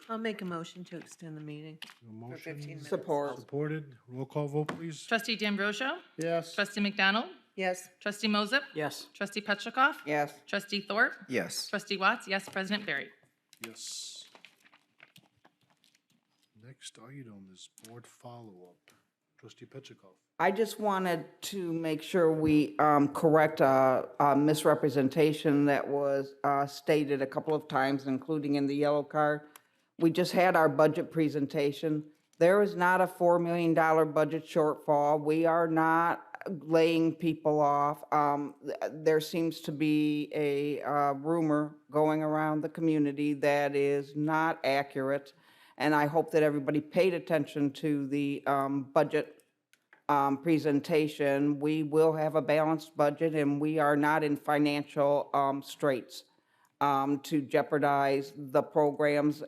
I'll make a motion to extend the meeting. A motion 15 minutes. Support. supported. Roll call vote, please. Trustee D'Ambrosio? Yes. Trustee McDonald? Yes. Trustee Moses? Yes. Trustee Petrikov? Yes. Trustee Thorpe? Yes. Trustee Watts? Yes, President Barry. Yes. Next item is board follow-up. Trustee Petrikov. I just wanted to make sure we correct a misrepresentation that was stated a couple of times, including in the yellow card. We just had our budget presentation. There is not a $4 million budget shortfall. We are not laying people off. There seems to be a rumor going around the community that is not accurate. And I hope that everybody paid attention to the budget presentation. We will have a balanced budget, and we are not in financial straits to jeopardize the programs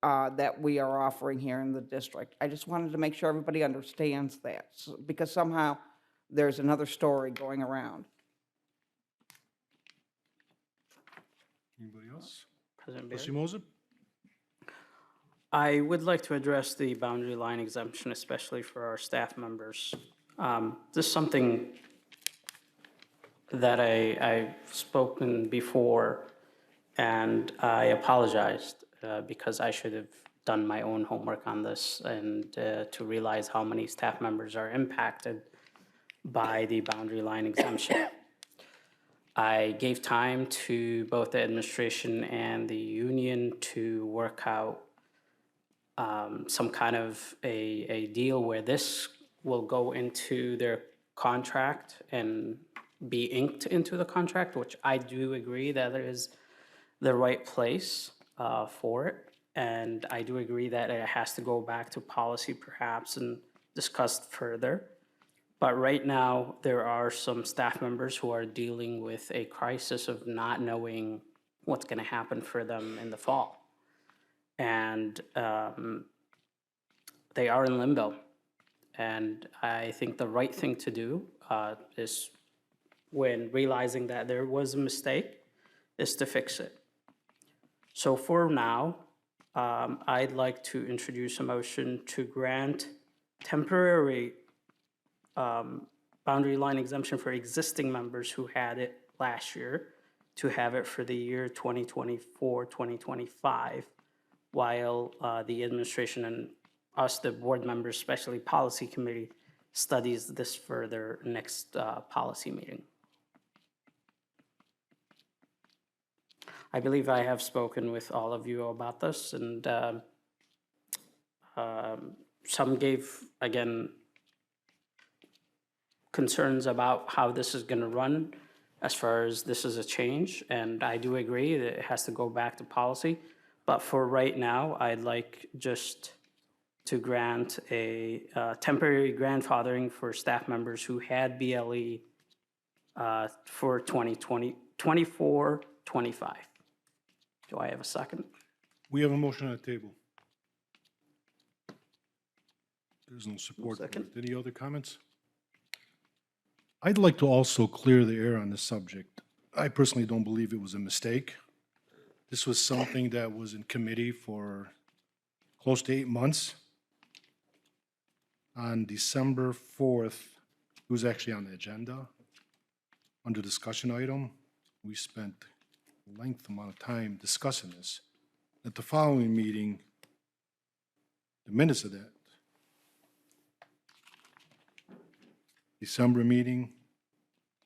that we are offering here in the district. I just wanted to make sure everybody understands that, because somehow there's another story going around. Anybody else? President Trustee Barry? Moses? I would like to address the boundary line exemption, especially for our staff members. This is something that I've spoken before, and I apologized because I should have done my own homework on this and to realize how many staff members are impacted by the boundary line exemption. I gave time to both the administration and the union to work out some kind of a deal where this will go into their contract and be inked into the contract, which I do agree that it is the right place for it. And I do agree that it has to go back to policy perhaps and discussed further. But right now, there are some staff members who are dealing with a crisis of not knowing what's going to happen for them in the fall. And they are in limbo. And I think the right thing to do is, when realizing that there was a mistake, is to fix it. So for now, I'd like to introduce a motion to grant temporary boundary line exemption for existing members who had it last year to have it for the year 2024, 2025, while the administration and us, the board members, especially policy committee, studies this further next policy meeting. I believe I have spoken with all of you about this, and some gave, again, concerns about how this is going to run as far as this is a change, and I do agree that it has to go back to policy. But for right now, I'd like just to grant a temporary grandfathering for staff members who had BLE for 2020, 24, 25. Do I have a second? We have a motion on the table. There's no support for it. Second. Any other comments? I'd like to also clear the air on this subject. I personally don't believe it was a mistake. This was something that was in committee for close to 8 months. On December 4th, it was actually on the agenda. Under discussion item, we spent a lengthy amount of time discussing this. At the following meeting, the minutes of that December meeting,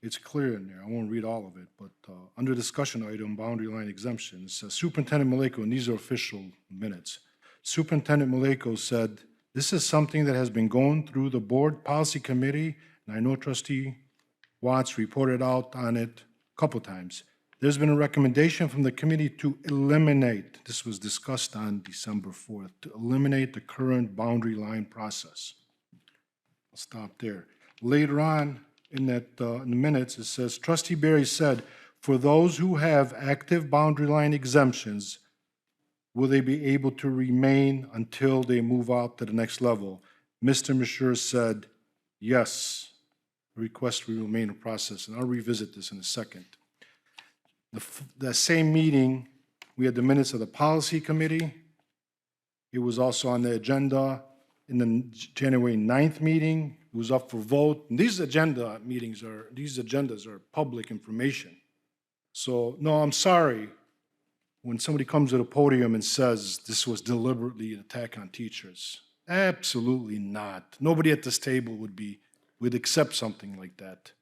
it's clear in there. I won't read all of it, but under discussion item, boundary line exemptions, Superintendent Maleko, and these are official minutes. Superintendent Maleko said, "This is something that has been going through the board policy committee, and I know Trustee Watts reported out on it a couple times. There's been a recommendation from the committee to eliminate," this was discussed on December 4th, "to eliminate the current boundary line process." I'll stop there. Later on in that in the minutes, it says, Trustee Barry said, "For those who have active boundary line exemptions, will they be able to remain until they move out to the next level?" Mr. Mashur said, "Yes, the request will remain in process," and I'll revisit this in a second. The same meeting, we had the minutes of the policy committee, It was also on the agenda in the January 9th meeting. It was up for vote. And these agendas are public information. So, no, I'm sorry when somebody comes to the podium and says this was deliberately an attack on teachers. Absolutely not. Nobody at this table would accept something like that.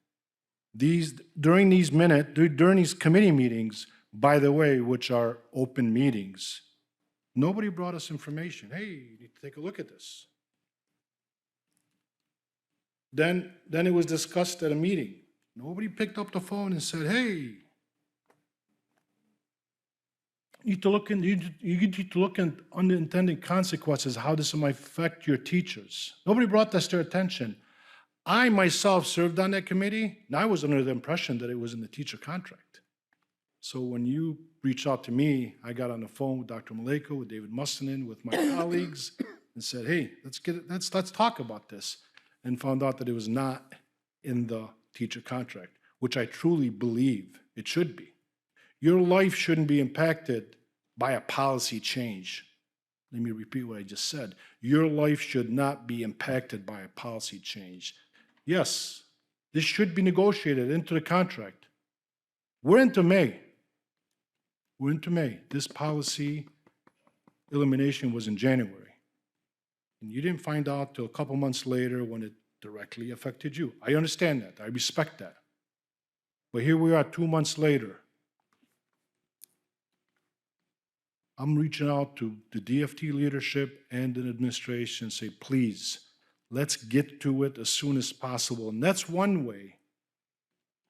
During these committee meetings, by the way, which are open meetings, nobody brought us information. Hey, you need to take a look at this. Then it was discussed at a meeting. Nobody picked up the phone and said, hey, you need to look at unintended consequences, how this might affect your teachers. Nobody brought this to their attention. I myself served on that committee, and I was under the impression that it was in the teacher contract. So when you reached out to me, I got on the phone with Dr. Maleko, with David Mustonen, with my colleagues, and said, hey, let's talk about this, and found out that it was not in the teacher contract, which I truly believe it should be. Your life shouldn't be impacted by a policy change. Let me repeat what I just said. Your life should not be impacted by a policy change. Yes, this should be negotiated into the contract. We're into May. This policy elimination was in January. And you didn't find out till a couple months later when it directly affected you. I understand that. I respect that. But here we are 2 months later. I'm reaching out to the DFT leadership and the administration and say, please, let's get to it as soon as possible. And that's one way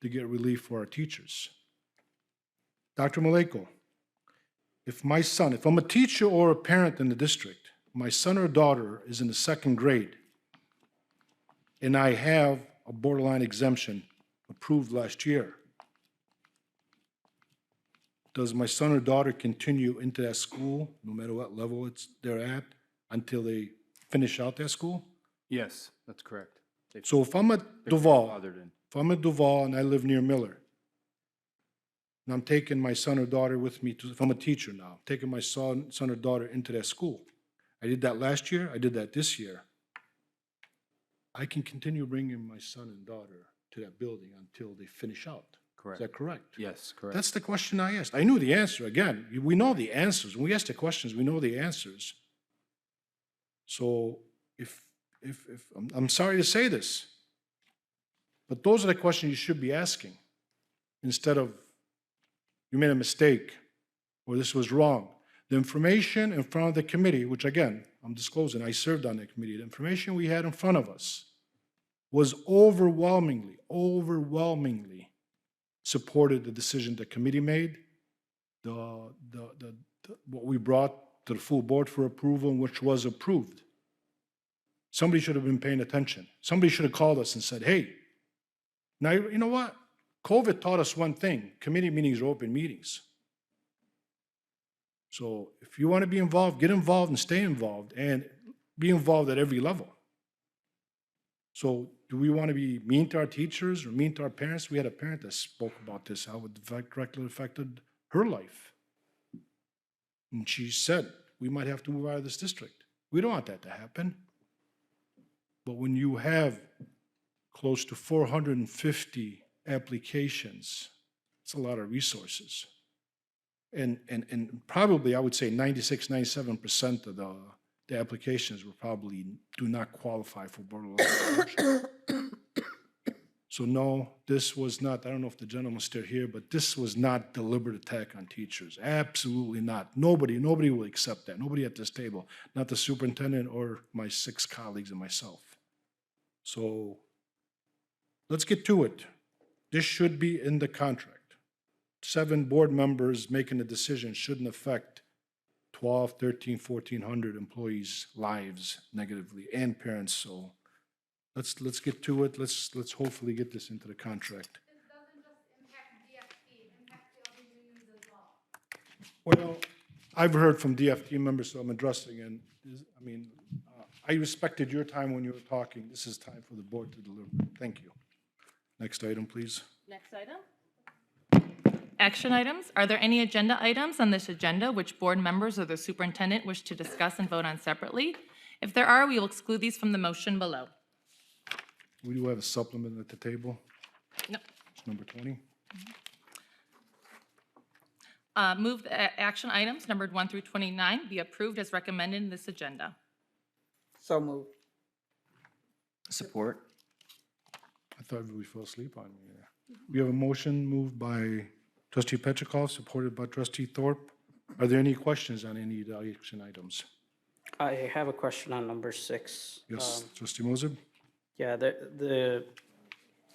to get relief for our teachers. Dr. Maleko, if I'm a teacher or a parent in the district, my son or daughter is in the 2nd grade, and I have a borderline exemption approved last year, does my son or daughter continue into that school, no matter what level they're at, until they finish out that school? Yes, that's correct. They've So if I'm at been Duval, grandfathered in. if I'm at Duval and I live near Miller, and I'm taking my son or daughter with me, if I'm a teacher now, taking my son or daughter into that school. I did that last year, I did that this year. I can continue bringing my son and daughter to that building until they finish out. Correct. Is that correct? Yes, correct. That's the question I asked. I knew the answer. Again, we know the answers. When we ask the questions, we know the answers. So if I'm sorry to say this, but those are the questions you should be asking instead of you made a mistake or this was wrong. The information in front of the committee, which again, I'm disclosing, I served on that committee, the information we had in front of us was overwhelmingly supported the decision the committee made, what we brought to the full board for approval, and which was approved. Somebody should have been paying attention. Somebody should have called us and said, hey, now, you know what? COVID taught us one thing. Committee meetings are open meetings. So if you want to be involved, get involved and stay involved, and be involved at every level. So do we want to be mean to our teachers or mean to our parents? We had a parent that spoke about this, how it directly affected her life. And she said, we might have to move out of this district. We don't want that to happen. But when you have close to 450 applications, it's a lot of resources. And probably, I would say 96, 97% of the applications will probably do not qualify for borderline exemption. So no, this was not, I don't know if the gentleman's still here, but this was not deliberate attack on teachers. Absolutely not. Nobody will accept that. Nobody at this table, not the superintendent or my 6 colleagues and myself. So let's get to it. This should be in the contract. 7 board members making a decision shouldn't affect 12, 13, 1,400 employees' lives negatively and parents. So let's get to it. Let's hopefully get this into the contract. This doesn't just impact DFT, it impacts the other unions as well. Well, I've heard from DFT members, so I'm addressing, and I respected your time when you were talking. This is time for the board to deliver. Thank you. Next item, please. Next item. Action items. Are there any agenda items on this agenda which board members or the superintendent wish to discuss and vote on separately? If there are, we will exclude these from the motion below. We do have a supplement at the table. No. It's number 20. Move the action items numbered 1 through 29 be approved as recommended in this agenda. So moved. Support. I thought everybody fell asleep on me there. We have a motion moved by trustee Petrikov, supported by trustee Thorpe. Are there any questions on any of the action items? I have a question on number 6. Yes, trustee Moser? Yeah, the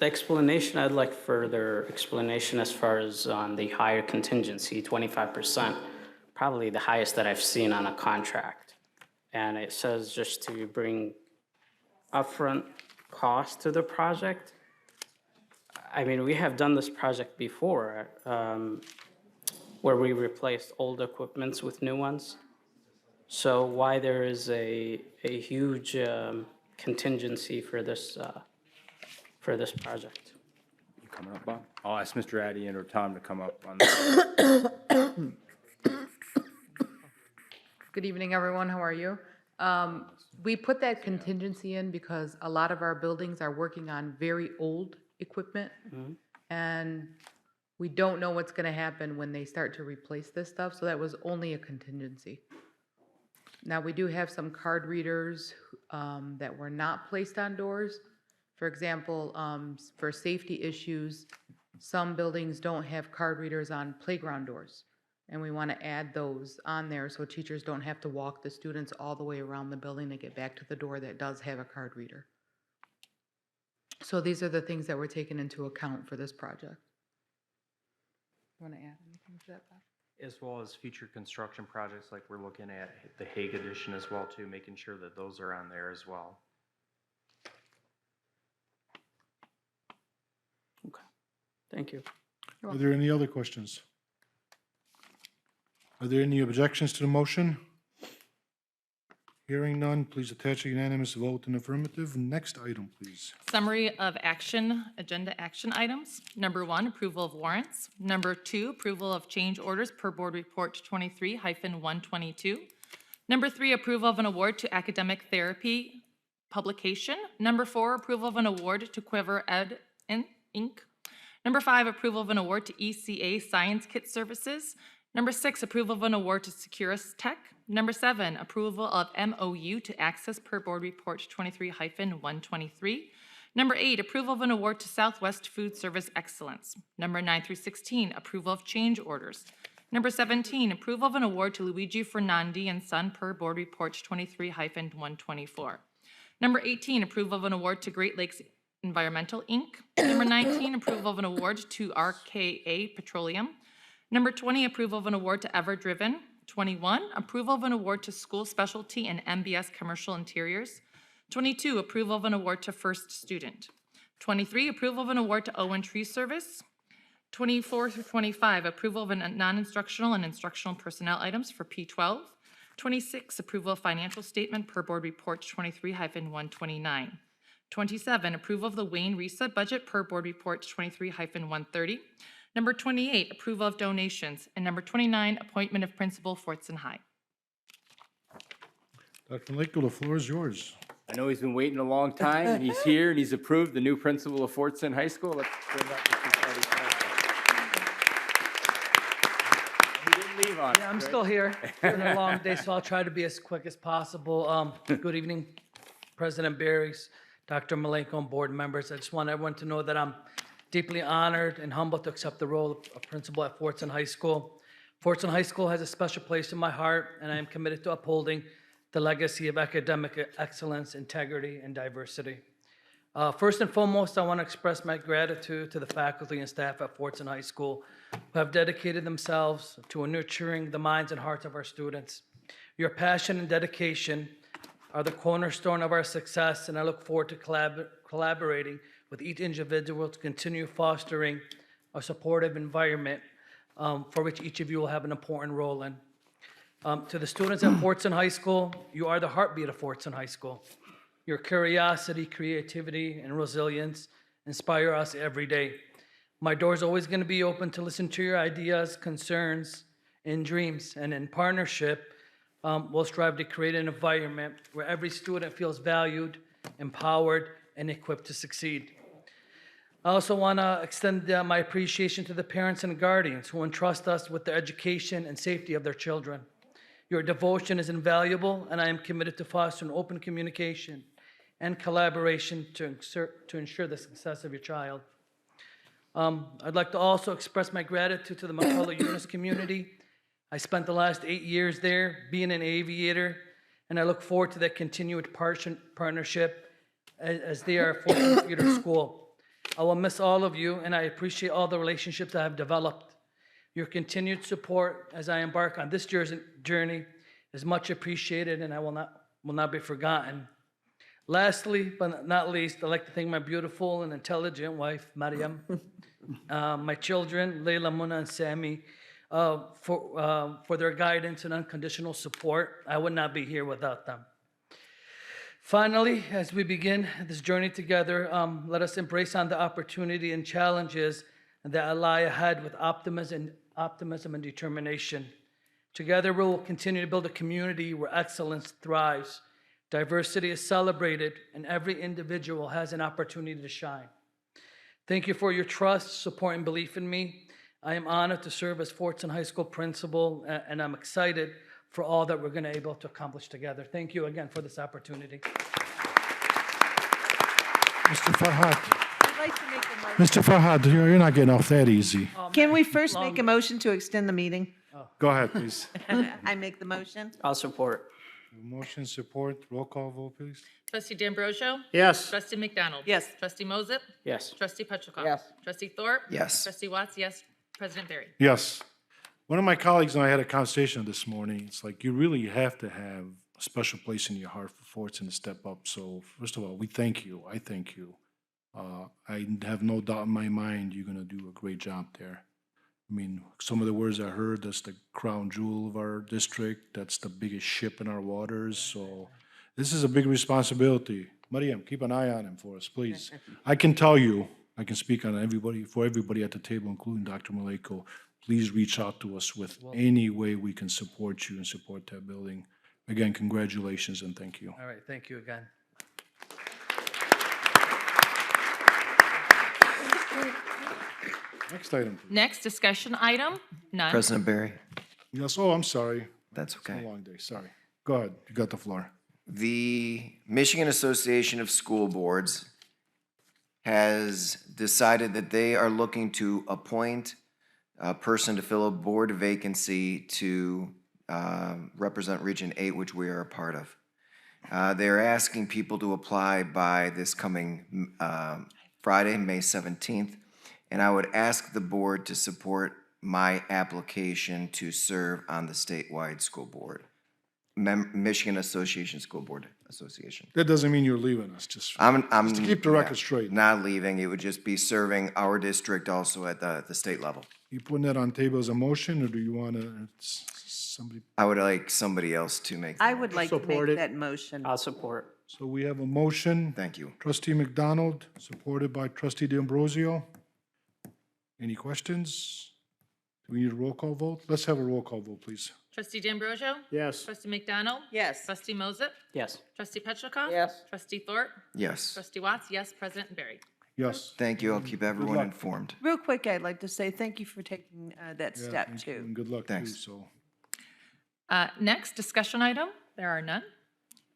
explanation, I'd like further explanation as far as on the higher contingency, 25%, probably the highest that I've seen on a contract. And it says just to bring upfront cost to the project. I mean, we have done this project before, where we replaced old equipments with new ones. So why there is a huge contingency for this project? You coming up, Bob? I'll ask Mr. Addy and or Tom to come up on that. Good evening, everyone. How are you? We put that contingency in because a lot of our buildings are working on very old equipment. And we don't know what's gonna happen when they start to replace this stuff, so that was only a contingency. Now, we do have some card readers that were not placed on doors. For example, for safety issues, some buildings don't have card readers on playground doors. And we want to add those on there so teachers don't have to walk the students all the way around the building to get back to the door that does have a card reader. So these are the things that were taken into account for this project. You want to add anything to that, Bob? As well as future construction projects, like we're looking at the Hague addition as well too, making sure that those are on there as well. Okay, thank you. Are there any other questions? Are there any objections to the motion? Hearing none, please attach a unanimous vote in affirmative. Next item, please. Summary of agenda action items. Number 1, approval of warrants. Number 2, approval of change orders per board report 23-122. Number 3, approval of an award to academic therapy publication. Number 4, approval of an award to Quiver Ed Inc. Number 5, approval of an award to ECA Science Kit Services. Number 6, approval of an award to Securus Tech. Number 7, approval of MOU to access per board report 23-123. Number 8, approval of an award to Southwest Food Service Excellence. Number 9 through 16, approval of change orders. Number 17, approval of an award to Luigi Fernandi and Son per board report 23-124. Number 18, approval of an award to Great Lakes Environmental Inc. Number 19, approval of an award to RKA Petroleum. Number 20, approval of an award to Everdriven. 21, approval of an award to School Specialty and MBS Commercial Interiors. 22, approval of an award to First Student. 23, approval of an award to Owen Tree Service. 24 through 25, approval of non-instructional and instructional personnel items for P12. 26, approval of financial statement per board report 23-129. 27, approval of the Wayne reset budget per board report 23-130. Number 28, approval of donations. And number 29, appointment of principal, Fortson High. Dr. Maleko, the floor is yours. I know he's been waiting a long time, and he's here, and he's approved the new principal of Fortson High School. Let's bring up Mr. Freddie. He didn't leave on us, Yeah, I'm right? still here. It's been a long day, so I'll try to be as quick as possible. Good evening, President Barrys, Dr. Malenko, and board members. I just want everyone to know that I'm deeply honored and humbled to accept the role of principal at Fortson High School. Fortson High School has a special place in my heart, and I am committed to upholding the legacy of academic excellence, integrity, and diversity. First and foremost, I want to express my gratitude to the faculty and staff at Fortson High School who have dedicated themselves to nurturing the minds and hearts of our students. Your passion and dedication are the cornerstone of our success, and I look forward to collaborating with each individual to continue fostering a supportive environment for which each of you will have an important role in. To the students at Fortson High School, you are the heartbeat of Fortson High School. Your curiosity, creativity, and resilience inspire us every day. My door's always going to be open to listen to your ideas, concerns, and dreams. And in partnership, we'll strive to create an environment where every student feels valued, empowered, and equipped to succeed. I also want to extend my appreciation to the parents and guardians who entrust us with the education and safety of their children. Your devotion is invaluable, and I am committed to fostering open communication and collaboration to ensure the success of your child. I'd like to also express my gratitude to the McCullough Eunice community. I spent the last 8 years there being an aviator, and I look forward to that continued partnership as they are a Fortune Theater School. I will miss all of you, and I appreciate all the relationships I have developed. Your continued support as I embark on this journey is much appreciated, and I will not be forgotten. Lastly, but not least, I'd like to thank my beautiful and intelligent wife, Mariam, my children, Leila, Muna, and Sammy, for their guidance and unconditional support. I would not be here without them. Finally, as we begin this journey together, let us embrace on the opportunity and challenges that lie ahead with optimism and determination. Together, we will continue to build a community where excellence thrives, diversity is celebrated, and every individual has an opportunity to shine. Thank you for your trust, support, and belief in me. I am honored to serve as Fortson High School principal, and I'm excited for all that we're going to be able to accomplish together. Thank you again for this opportunity. Mr. Farhat, I'd like to make a motion. Mr. Farhat, you're not getting off that easy. Can we first make a motion to extend the meeting? Go ahead, please. I make the motion. I'll support. Motion support, roll call vote, please. Trustee D'Ambrosio? Yes. Trustee McDonald? Yes. Trustee Moses? Yes. Trustee Petracca? Yes. Trustee Thorpe? Yes. Trustee Watts, yes. President Barry? Yes. One of my colleagues and I had a conversation this morning. It's like you really have to have a special place in your heart for Fortson to step up. So first of all, we thank you. I thank you. I have no doubt in my mind you're going to do a great job there. I mean, some of the words I heard, that's the crown jewel of our district. That's the biggest ship in our waters. So this is a big responsibility. Mariam, keep an eye on him for us, please. I can tell you, I can speak on everybody, for everybody at the table, including Dr. Maleko. Please reach out to us with any way we can support you and support that building. Again, congratulations and thank you. All right, thank you again. Next item, please. Next discussion item, none. President Barry, Yes, oh, I'm sorry. that's It's been okay. a long day, sorry. Go ahead, you got the floor. The Michigan Association of School Boards has decided that they are looking to appoint a person to fill a board vacancy to represent Region 8, which we are a part of. They're asking people to apply by this coming Friday, May 17th, and I would ask the board to support my application to serve on the statewide school board, Michigan Association School Board Association. That doesn't mean you're leaving us, just I'm to keep the record straight. Not leaving, it would just be serving our district also at the state level. You putting that on table as a motion, or do you want to, somebody? I would like somebody else to make. the I would motion. like to Support it. make that motion. I'll support. So we have a motion. Thank you. Trustee McDonald, supported by trustee D'Ambrosio. Any questions? Do we need a roll call vote? Let's have a roll call vote, please. Trustee D'Ambrosio? Yes. Trustee McDonald? Yes. Trustee Moses? Yes. Trustee Petracca? Yes. Trustee Thorpe? Yes, Trustee Watts, yes. President Barry? Yes. thank you. I'll keep everyone luck. informed. Real quick, I'd like to say thank you for taking that Yeah, step thank you, too. And good luck too, Thanks. so. Next discussion item, there are none.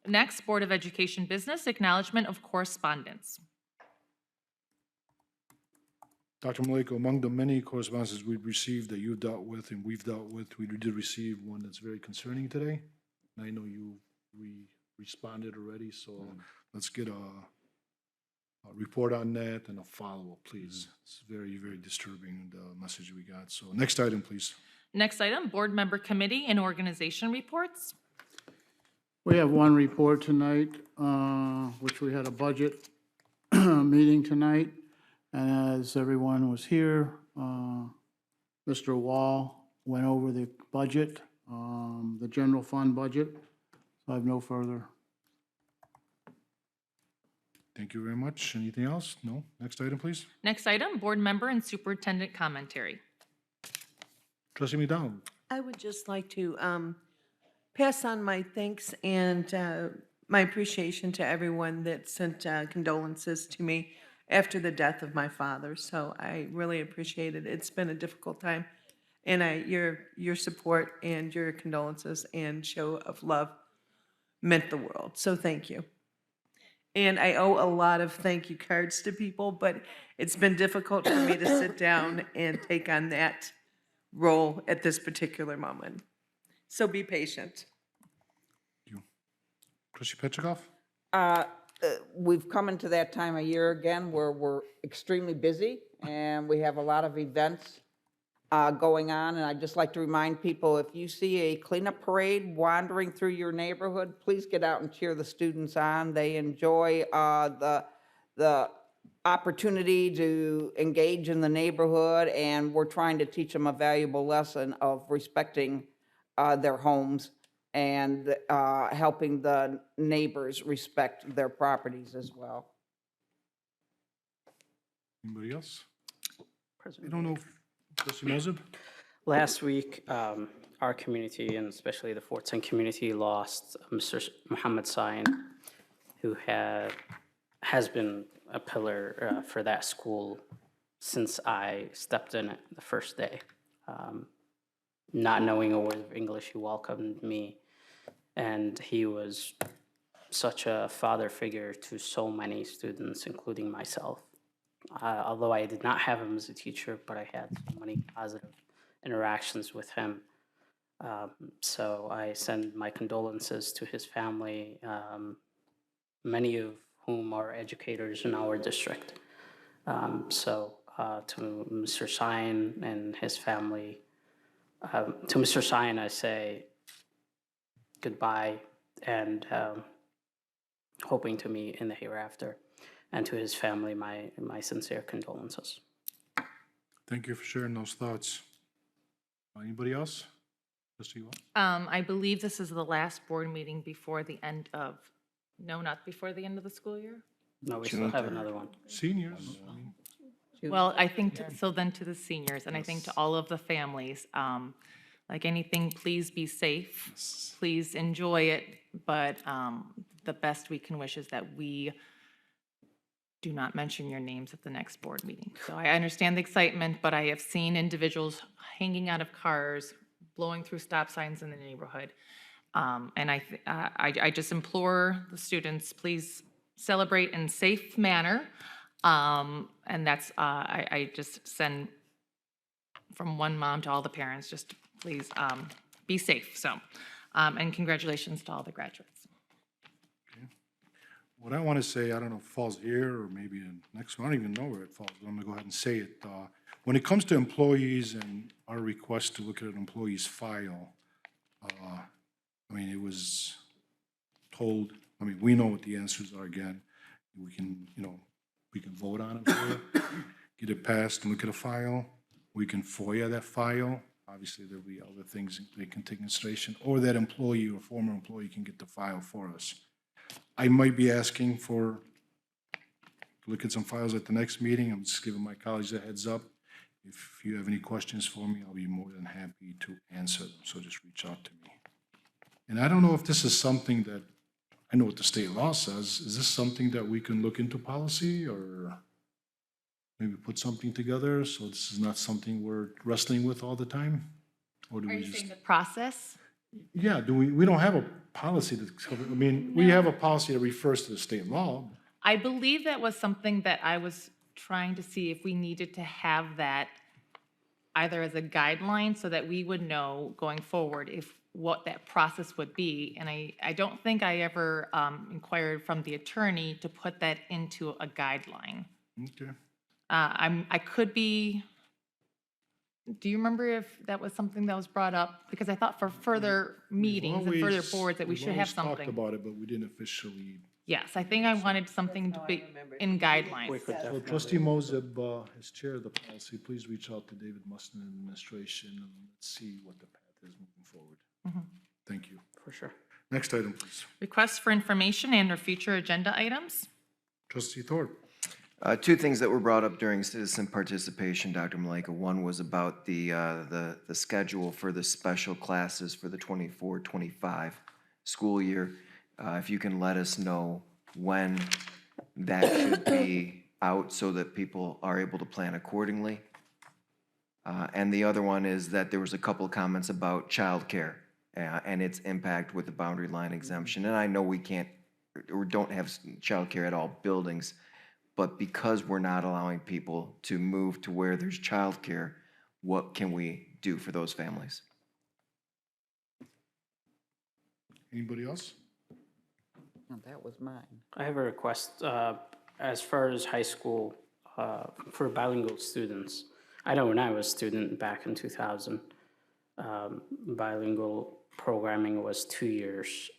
Next, Board of Education Business, Acknowledgment of Correspondence. Dr. Maleko, among the many correspondences we've received that you've dealt with and we've dealt with, we did receive one that's very concerning today. And I know we responded already, so let's get a report on that and a follow-up, please. It's very, very disturbing, the message we got. So next item, please. Next item, Board Member Committee and Organization Reports. We have one report tonight, which we had a budget meeting tonight. And as everyone was here, Mr. Wall went over the budget, the general fund budget. So I have no further. Thank you very much. Anything else? No? Next item, please. Next item, board member and superintendent commentary. Trustee McDonald. I would just like to pass on my thanks and my appreciation to everyone that sent condolences to me after the death of my father. So I really appreciate it. It's been a difficult time. And your support and your condolences and show of love meant the world. So thank you. And I owe a lot of thank you cards to people, but it's been difficult for me to sit down and take on that role at this particular moment. So be patient. Thank you. Trustee Petrikov. We've come into that time of year again where we're extremely busy and we have a lot of events going on. And I'd just like to remind people, if you see a cleanup parade wandering through your neighborhood, please get out and cheer the students on. They enjoy the opportunity to engage in the neighborhood, and we're trying to teach them a valuable lesson of respecting their homes and helping the neighbors respect their properties as well. Anybody else? I President don't know. Trustee Moses? Last week, our community, and especially the Fortson community, lost Mr. Muhammad Sain, who has been a pillar for that school since I stepped in it the first day. Not knowing a word of English, he welcomed me, and he was such a father figure to so many students, including myself. Although I did not have him as a teacher, but I had so many positive interactions with him. So I send my condolences to his family, many of whom are educators in our district. To Mr. Sain and his family, to Mr. Sain, I say goodbye and hoping to meet in the hereafter. And to his family, my sincere condolences. Thank you for sharing those thoughts. Anybody else? Trustee Wall? I believe this is the last board meeting before the end of, no, not before the end of the school year? No, we still have another one. Seniors? I mean, Well, I think, so then to the seniors, and I think to all of the families, like anything, please be safe. Please enjoy it, but the best we can wish is that we do not mention your names at the next board meeting. So I understand the excitement, but I have seen individuals hanging out of cars, blowing through stop signs in the neighborhood. And I just implore the students, please celebrate in safe manner. And that's, I just send from one mom to all the parents, just please be safe. So, and congratulations to all the graduates. what I want to say, I don't know if it falls here or maybe in next one, I don't even know where it falls, but I'm gonna go ahead and say it. When it comes to employees and our request to look at an employee's file, I mean, it was told, I mean, we know what the answers are again. We can, we can vote on it here, get it passed and look at a file. We can FOIA that file. Obviously, there'll be other things they can take in consideration, or that employee or former employee can get the file for us. I might be asking to look at some files at the next meeting. I'm just giving my colleagues a heads up. If you have any questions for me, I'll be more than happy to answer them, so just reach out to me. And I don't know if this is something that, I know what the state law says, is this something that we can look into policy or maybe put something together so this is not something we're wrestling with all the time? Or do Are we you just? saying the process? Yeah, we don't have a policy that, I mean, we have a policy that refers to the state law. I believe that was something that I was trying to see if we needed to have that either as a guideline so that we would know going forward what that process would be. And I don't think I ever inquired from the attorney to put that into a guideline. Okay. I could be, do you remember if that was something that was brought up? Because I thought for further meetings and further boards that we should have We've always something. talked about it, but we didn't officially. Yes, I think I wanted something to be in guidelines. So trustee Moseb is chair of the policy. Please reach out to David Mustin and administration and let's see what the path is moving forward. Thank you. For sure. Next item, please. Requests for information and or future agenda items. Trustee Thorpe. Two things that were brought up during citizen participation, Dr. Maleka. One was about the schedule for the special classes for the 24-25 school year. If you can let us know when that should be out so that people are able to plan accordingly. And the other one is that there was a couple of comments about childcare and its impact with the boundary line exemption. And I know we can't or don't have childcare at all buildings, but because we're not allowing people to move to where there's childcare, what can we do for those families? Anybody else? Oh, that was mine. I have a request, as far as high school, for bilingual students. I know when I was a student back in 2000, bilingual programming was 2 years.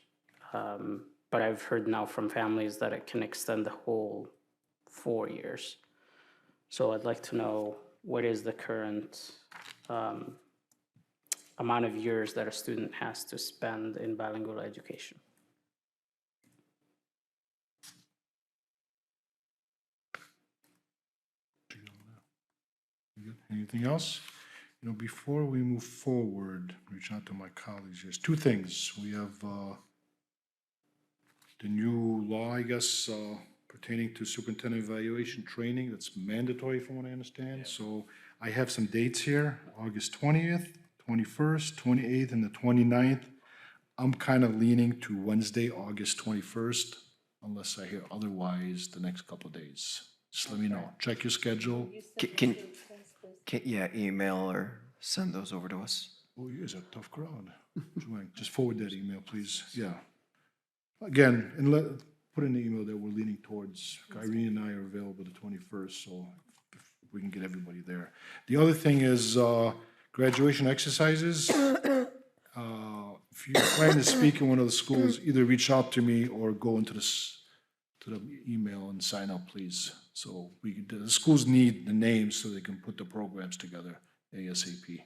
But I've heard now from families that it can extend the whole 4 years. So I'd like to know what is the current amount of years that a student has to spend in bilingual education. Anything else? You know, before we move forward, reach out to my colleagues. There's two things. We have the new law, I guess, pertaining to superintendent evaluation training that's mandatory from what I understand. So I have some dates here, August 20th, 21st, 28th, and the 29th. I'm kind of leaning to Wednesday, August 21st, unless I hear otherwise the next couple of days. Just let me know. Check your schedule. Yeah, email or send those over to us. Oh, you guys are a tough crowd. Joanne, just forward that email, please. Yeah. Again, and put in the email that we're leaning towards. Irene and I are available the 21st, so if we can get everybody there. The other thing is graduation exercises. If you plan to speak in one of the schools, either reach out to me or go into the email and sign up, please. So the schools need the names so they can put the programs together ASAP.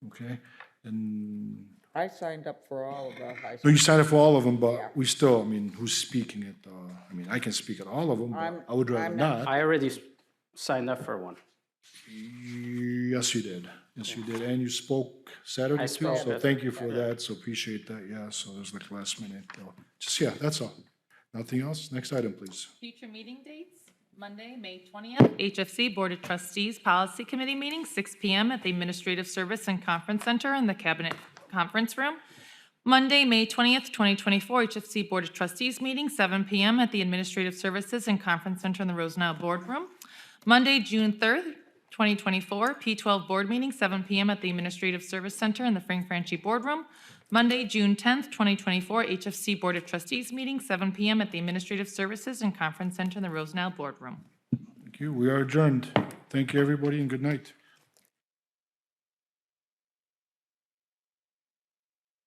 Okay? And I signed up for all of the high no, school. you signed up for all of them, but we still, I mean, who's speaking at, I mean, I can speak at all of them, but I would rather I'm not. I already signed up for one. Yes, you did. Yes, you did. And you spoke Saturday I too, spoke. so thank you for that. So appreciate that. Yeah, so it was like last minute. Just, yeah, that's all. Nothing else? Next item, please. Future meeting dates, Monday, May 20th, HFC Board of Trustees Policy Committee meeting, 6 p.m. at the Administrative Service and Conference Center in the Cabinet Conference Room. Monday, May 20th, 2024, HFC Board of Trustees meeting, 7 p.m. at the Administrative Services and Conference Center in the Rosenau Boardroom. Monday, June 3rd, 2024, P12 Board meeting, 7 p.m. at the Administrative Service Center in the Frank Franchi Boardroom. Monday, June 10th, 2024, HFC Board of Trustees meeting, 7 p.m. at the Administrative Services and Conference Center in the Rosenau Boardroom. Thank you. We are adjourned. Thank you, everybody, and good night.